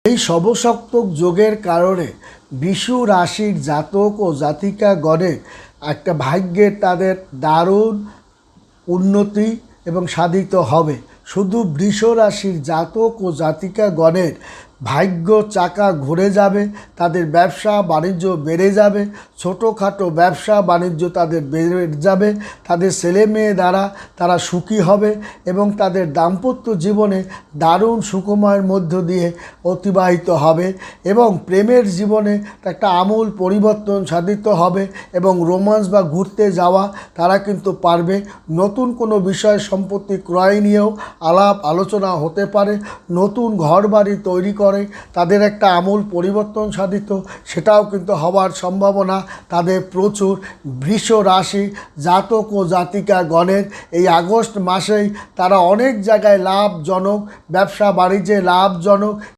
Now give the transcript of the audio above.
এই শুভসপ্তক যোগের কারণে বৃষ রাশির জাতক ও জাতিকাগণের একটা ভাগ্যের তাদের দারুণ উন্নতি এবং সাধিত হবে। শুধু বৃষ রাশির জাতক ও জাতিকাগণের ভাগ্য চাকা ঘুরে যাবে, তাদের ব্যবসা বাণিজ্য বেড়ে যাবে, ছোটোখাটো ব্যবসা বাণিজ্য তাদের বেড়ে যাবে, তাদের ছেলে মেয়ে দ্বারা তারা সুখী হবে এবং তাদের দাম্পত্য জীবনে দারুণ সুখময়ের মধ্য দিয়ে অতিবাহিত হবে এবং প্রেমের জীবনে একটা আমূল পরিবর্তন সাধিত হবে এবং রোমান্স বা ঘুরতে যাওয়া তারা কিন্তু পারবে। নতুন কোনো বিষয় সম্পত্তি ক্রয় নিয়েও আলাপ আলোচনা হতে পারে। নতুন ঘর বাড়ি তৈরি করে তাদের একটা আমূল পরিবর্তন সাধিত, সেটাও কিন্তু হওয়ার সম্ভাবনা তাদের প্রচুর। বৃষ রাশি জাতক ও জাতিকাগণের এই আগস্ট মাসেই তারা অনেক জায়গায় লাভজনক, ব্যবসা বাণিজ্যে লাভজনক